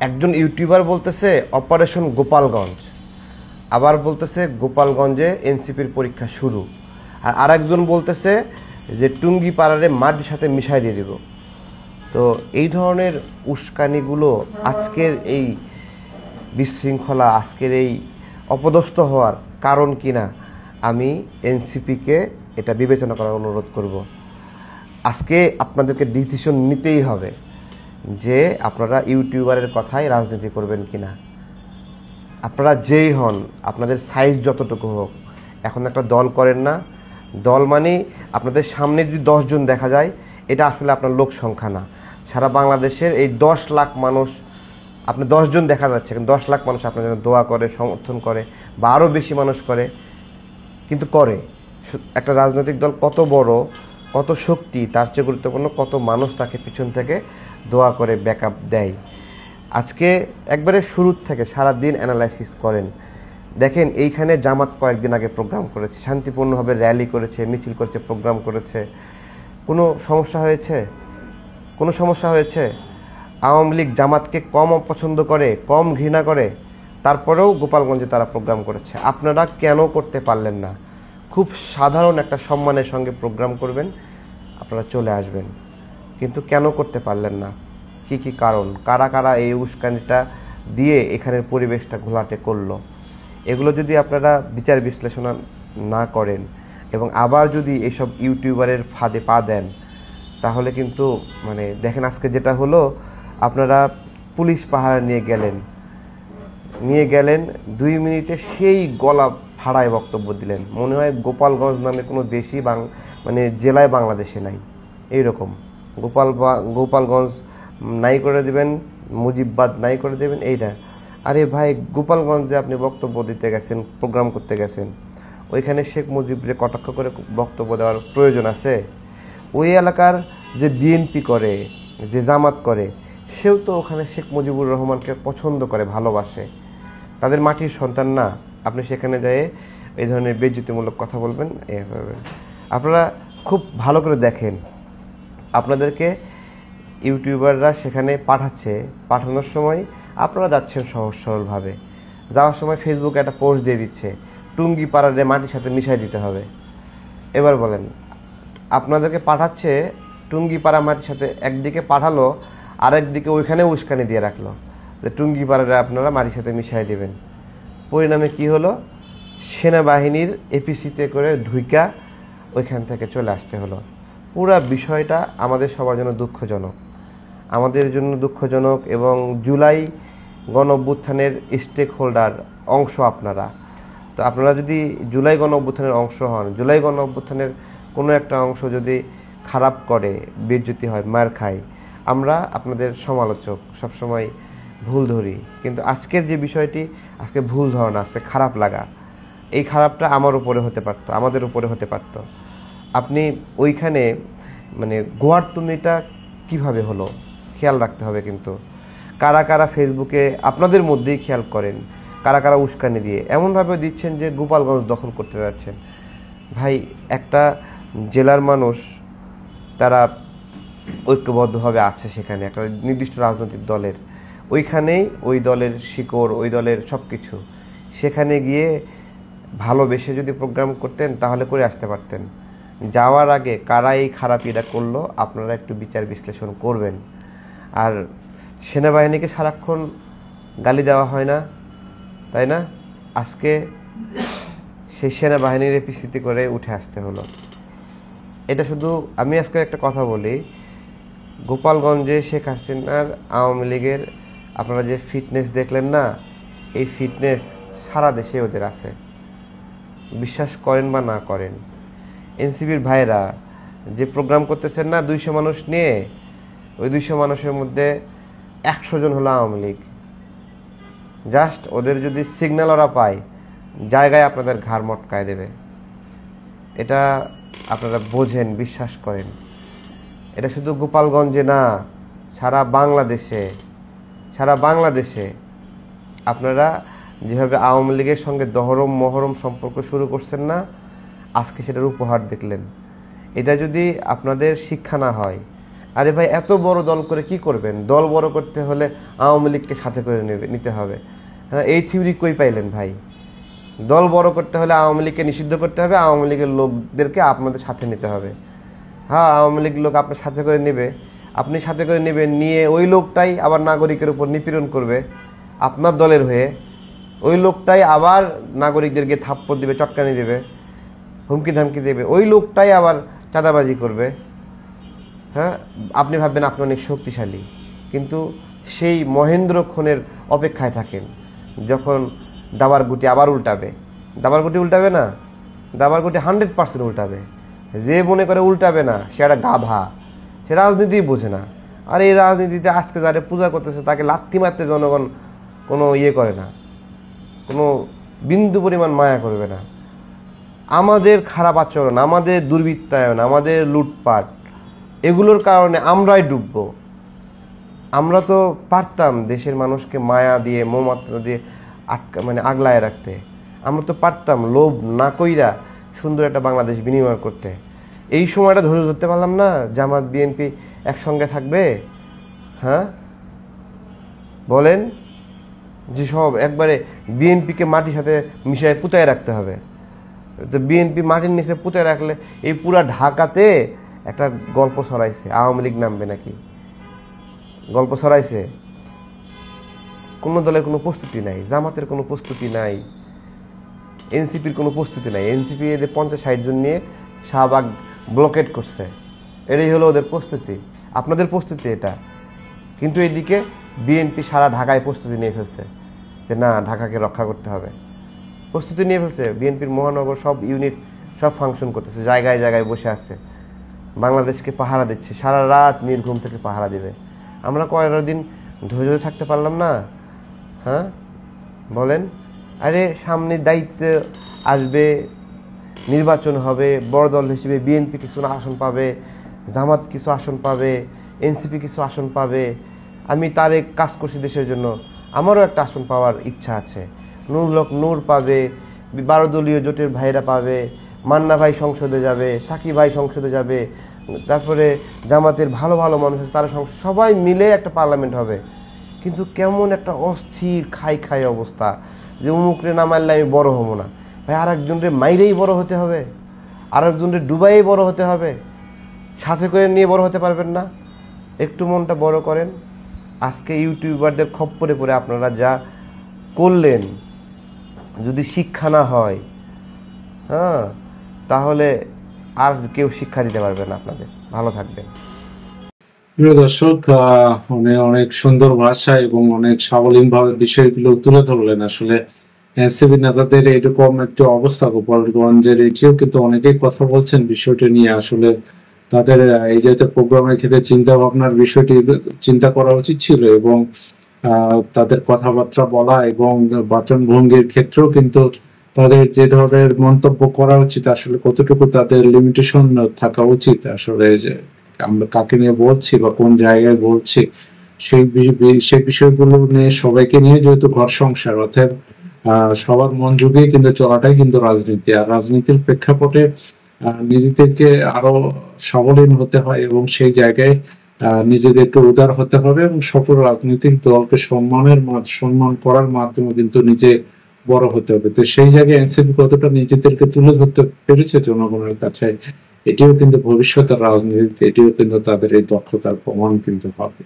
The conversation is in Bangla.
একজন ইউটিউবার বলতেছে অপারেশন গোপালগঞ্জ, আবার বলতেছে গোপালগঞ্জে এনসিপির পরীক্ষা শুরু, আর আরেকজন বলতেছে যে টুঙ্গিপাড়ারে মাটির সাথে মিশাই দিয়ে দিব। তো এই ধরনের উস্কানিগুলো আজকের এই বিশৃঙ্খলা, আজকের এই অপদস্থ হওয়ার কারণ কিনা আমি এনসিপিকে এটা বিবেচনা করার অনুরোধ করব। আজকে আপনাদেরকে ডিসিশন নিতেই হবে যে আপনারা ইউটিউবারের কথায় রাজনীতি করবেন কিনা। আপনারা যেই হন, আপনাদের সাইজ যতটুকু হোক, এখন একটা দল করেন না। দল মানে আপনাদের সামনে যদি 10 জন দেখা যায়, এটা আসলে আপনার লোক সংখ্যা না। সারা বাংলাদেশের এই 10 লাখ মানুষ, আপনি 10 জন দেখা যাচ্ছে, কিন্তু 10 লাখ মানুষ আপনার জন্য দোয়া করে, সমর্থন করে, বা আরও বেশি মানুষ করে, কিন্তু করে। একটা রাজনৈতিক দল কত বড়, কত শক্তি, তার চেয়ে গুরুত্বপূর্ণ কত মানুষ তাকে পিছন থেকে দোয়া করে ব্যাকআপ দেয়। আজকে একবারে শুরু থেকে সারা দিন অ্যানালাইসিস করেন, দেখেন এইখানে জামাত কয়েকদিন আগে প্রোগ্রাম করেছে, শান্তিপূর্ণভাবে র্যালি করেছে, মিছিল করেছে, প্রোগ্রাম করেছে, কোনো সমস্যা হয়েছে? কোনো সমস্যা হয়েছে? আওয়ামী লীগ জামাতকে কম অপছন্দ করে, কম ঘৃণা করে, তারপরেও গোপালগঞ্জে তারা প্রোগ্রাম করেছে। আপনারা কেন করতে পারলেন না? খুব সাধারণ একটা সম্মানের সঙ্গে প্রোগ্রাম করবেন, আপনারা চলে আসবেন, কিন্তু কেন করতে পারলেন না? কি কি কারণ? কারা কারা এই উস্কানিটা দিয়ে এখানের পরিবেশটা ঘোলাটে করলো? এগুলো যদি আপনারা বিচার বিশ্লেষণ না করেন এবং আবার যদি এইসব ইউটিউবারের ফাঁদে পা দেন, তাহলে কিন্তু মানে দেখেন আজকে যেটা হলো, আপনারা পুলিশ পাহারা নিয়ে গেলেন 2 মিনিটে সেই গলা ফাড়ায় বক্তব্য দিলেন, মনে হয় গোপালগঞ্জ নামে কোনো দেশই মানে জেলায় বাংলাদেশে নাই। এইরকম গোপালগঞ্জ নাই করে দেবেন, মুজিববাদ নাই করে দেবেন, এইটা। আরে ভাই, গোপালগঞ্জে আপনি বক্তব্য দিতে গেছেন, প্রোগ্রাম করতে গেছেন, ওইখানে শেখ মুজিবরে কটাক্ষ করে বক্তব্য দেওয়ার প্রয়োজন আছে? ওই এলাকার যে বিএনপি করে, যে জামাত করে, সেও তো ওখানে শেখ মুজিবুর রহমানকে পছন্দ করে, ভালোবাসে, তাদের মাটির সন্তান না? আপনি সেখানে যেয়ে এই ধরনের বেইজ্জতিমূলক কথা বলবেন? আপনারা খুব ভালো করে দেখেন, আপনাদেরকে ইউটিউবাররা সেখানে পাঠানোর সময় আপনারা যাচ্ছেন সহজ সরলভাবে, যাওয়ার সময় ফেসবুকে একটা পোস্ট দিয়ে দিচ্ছে টুঙ্গিপাড়ারে মাটির সাথে মিশাই দিতে হবে। এবার বলেন, আপনাদেরকে পাঠাচ্ছে টুঙ্গিপাড়া মাটির সাথে, একদিকে পাঠালো, আরেকদিকে ওইখানে উস্কানি দিয়ে রাখলো যে টুঙ্গিপাড়ারে আপনারা মাটির সাথে মিশাই দেবেন। পরিণামে কি হলো? সেনাবাহিনীর এপিসিতে করে ঢুইকা ওইখান থেকে চলে আসতে হলো। পুরা বিষয়টা আমাদের সবার জন্য দুঃখজনক, আমাদের জন্য দুঃখজনক। এবং জুলাই গণ-অভ্যুত্থানের স্টেক হোল্ডার অংশ আপনারা। তো আপনারা যদি জুলাই গণ-অভ্যুত্থানের অংশ হন, জুলাই গণ-অভ্যুত্থানের কোনো একটা অংশ যদি খারাপ করে, বেইজ্জতি হয়, মার খায়, আমরা আপনাদের সমালোচক, সবসময় ভুল ধরি। কিন্তু আজকের যে বিষয়টি, আজকে ভুল ধারণা, আজকে খারাপ লাগা, এই খারাপটা আমার উপরে হতে পারতো, আমাদের উপরে হতে পারতো। আপনি ওইখানে মানে গোয়ার্তুমিটা কিভাবে হলো খেয়াল রাখতে হবে। কিন্তু কারা কারা ফেসবুকে আপনাদের মধ্যেই খেয়াল করেন, কারা কারা উস্কানি দিয়ে এমনভাবে দিচ্ছেন যে গোপালগঞ্জ দখল করতে যাচ্ছেন। ভাই, একটা জেলার মানুষ তারা ঐক্যবদ্ধভাবে আছে, সেখানে একটা নির্দিষ্ট রাজনৈতিক দলের, ওইখানেই ওই দলের শিকড়, ওই দলের সব কিছু। সেখানে গিয়ে ভালোবেসে যদি প্রোগ্রাম করতেন তাহলে করে আসতে পারতেন। যাওয়ার আগে কারা এই খারাপিটা করলো আপনারা একটু বিচার বিশ্লেষণ করবেন। আর সেনাবাহিনীকে সারাক্ষণ গালি দেওয়া হয় না, তাই না? আজকে সেই সেনাবাহিনীর এপিসিতে করে উঠে আসতে হলো। এটা শুধু, আমি আজকে একটা কথা বলি, গোপালগঞ্জে শেখ হাসিনার আওয়ামী লীগের আপনারা যে ফিটনেস দেখলেন না, এই ফিটনেস সারা দেশে ওদের আছে, বিশ্বাস করেন বা না করেন। এনসিপির ভাইরা যে প্রোগ্রাম করতেছেন না 200 মানুষ নিয়ে, ওই 200 মানুষের মধ্যে 100 জন হলো আওয়ামী লীগ। জাস্ট ওদের যদি সিগন্যাল ওরা পায়, জায়গায় আপনাদের ঘাড় মটকায় দেবে। এটা আপনারা বোঝেন, বিশ্বাস করেন। এটা শুধু গোপালগঞ্জে না, সারা বাংলাদেশে আপনারা যেভাবে আওয়ামী লীগের সঙ্গে দহরম মহরম সম্পর্ক শুরু করছেন না, আজকে সেটার উপহার দেখলেন। এটা যদি আপনাদের শিক্ষা না হয়, আরে ভাই এত বড় দল করে কি করবেন? দল বড় করতে হলে আওয়ামী লীগকে সাথে করে নিতে হবে। হ্যাঁ, এই থিওরি কই পাইলেন ভাই? দল বড় করতে হলে আওয়ামী লীগকে নিষিদ্ধ করতে হবে, আওয়ামী লীগের লোকদেরকে আপনাদের সাথে নিতে হবে। হ্যাঁ, আওয়ামী লীগ লোক আপনার সাথে করে নেবে, আপনি সাথে করে নেবেন, নিয়ে ওই লোকটাই আবার নাগরিকের উপর নিপীড়ন করবে আপনার দলের হয়ে। ওই লোকটাই আবার নাগরিকদেরকে থাপ্পড় দিবে, চটকানি দেবে, হুমকি ধামকি দেবে। ওই লোকটাই আবার চাঁদাবাজি করবে। হ্যাঁ, আপনি ভাববেন আপনি অনেক শক্তিশালী, কিন্তু সেই মহেন্দ্র ক্ষণের অপেক্ষায় থাকেন যখন দাবার গুটি আবার উল্টাবে। দাবার গুটি উল্টাবে না, দাবার গুটি 100% উল্টাবে। যে মনে করে উল্টাবে না সে একটা গাধা, সে রাজনীতিই বোঝে না। আর এই রাজনীতিতে আজকে যারা পূজা করতেছে তাকে লাথি মারতে জনগণ কোনো ইয়ে করে না, কোনো বিন্দু পরিমাণ মায়া করবে না। আমাদের খারাপ আচরণ, আমাদের দুর্বৃত্তায়ন, আমাদের লুটপাট, এগুলোর কারণে আমরাই ডুবব। আমরা তো পারতাম দেশের মানুষকে মায়া দিয়ে, মমত্রা দিয়ে আগলায় রাখতে। আমরা তো পারতাম লোভ না কইরা সুন্দর একটা বাংলাদেশ বিনিময় করতে। এই সময়টা ধৈর্য ধরতে পারলাম না। জামাত বিএনপি একসঙ্গে থাকবে? হ্যাঁ বলেন, যে সব একবারে বিএনপিকে মাটির সাথে মিশিয়ে পুঁতায় রাখতে হবে। তো বিএনপি মাটির নিচে পুঁতে রাখলে এই পুরা ঢাকাতে একটা গল্প ছড়াইছে আওয়ামী লীগ নামবে নাকি, গল্প ছড়াইছে। কোনো দলের কোনো প্রস্তুতি নাই, জামাতের কোনো প্রস্তুতি নাই, এনসিপির কোনো প্রস্তুতি নাই। এনসিপি এদের 50-60 জন নিয়ে শাহবাগ ব্লকেট করছে, এটাই হলো ওদের প্রস্তুতি। আপনাদের প্রস্তুতি এটা। কিন্তু এদিকে বিএনপি সারা ঢাকায় প্রস্তুতি নিয়ে ফেলছে যে না, ঢাকাকে রক্ষা করতে হবে। প্রস্তুতি নিয়ে ফেলছে। বিএনপির মহানগর সব ইউনিট সব ফাংশন করতেছে, জায়গায় জায়গায় বসে আছে, বাংলাদেশকে পাহারা দিচ্ছে, সারা রাত নির্ঘুম থেকে পাহারা দিবে। আমরা কয়েকটা দিন ধৈর্য থাকতে পারলাম না? হ্যাঁ বলেন। আরে সামনে দায়িত্ব আসবে, নির্বাচন হবে, বড় দল হিসেবে বিএনপি কিছু আসন পাবে, জামাত কিছু আসন পাবে, এনসিপি কিছু আসন পাবে। আমি তারেক কাজ করছি দেশের জন্য, আমারও একটা আসন পাওয়ার ইচ্ছা আছে। নূর পাবে, 12 দলীয় জোটের ভাইরা পাবে, মান্না ভাই সংসদে যাবে, সাকিব ভাই সংসদে যাবে, তারপরে জামাতের ভালো ভালো মানুষ আছে তারা সবাই মিলে একটা পার্লামেন্ট হবে। কিন্তু কেমন একটা অস্থির খাই অবস্থা, যে উমুকরে না মারলে আমি বড় হবো না। ভাই আর একজনরে মাইরেই বড় হতে হবে, আর একজনরে ডুবাইয়েই বড় হতে হবে, সাথে করে নিয়ে বড় হতে পারবেন না। একটু মনটা বড় করেন। আজকে ইউটিউবারদের খপ্পরে পড়ে আপনারা যা করলেন, যদি শিক্ষা না হয়, হ্যাঁ, তাহলে আর কেউ শিক্ষা দিতে পারবে না আপনাদের। ভালো থাকবেন। প্রিয় দর্শক, অনেক সুন্দর ভাষা এবং অনেক সাবলীলভাবে বিষয়গুলো তুলে ধরলেন। আসলে এনসিপি নেতাদের এরকম একটি অবস্থা গোপালগঞ্জের, এটিও কিন্তু অনেকেই কথা বলছেন বিষয়টি নিয়ে। আসলে তাদের এই জাতীয় প্রোগ্রামের ক্ষেত্রে চিন্তা ভাবনার বিষয়টি চিন্তা করা উচিত ছিল, এবং তাদের কথাবার্তা বলা এবং বাচন ভঙ্গির ক্ষেত্রেও কিন্তু তাদের যে ধরনের মন্তব্য করা উচিত, আসলে কতটুকু তাদের লিমিটেশন থাকা উচিত। আসলে যে আমরা কাকে নিয়ে বলছি বা কোন জায়গায় বলছি, সেই বিষয়গুলো নিয়ে সবাইকে নিয়ে, যেহেতু ঘর সংসার, অর্থাৎ সবার মন জুগিয়ে কিন্তু চলাটাই কিন্তু রাজনীতি। আর রাজনীতির প্রেক্ষাপটে নিজেদেরকে আরো সাবলীল হতে হয় এবং সেই জায়গায় নিজেদেরকে উদার হতে হবে, এবং সকল রাজনৈতিক দলকে সম্মান করার মাধ্যমে কিন্তু নিজে বড় হতে হবে। তো সেই জায়গায় এনসিপি কতটা নিজেদেরকে তুলে ধরতে পেরেছে জনগণের কাছে, এটিও কিন্তু ভবিষ্যতের রাজনীতিতে এটিও কিন্তু তাদের এই দক্ষতার প্রমাণ কিন্তু হবে।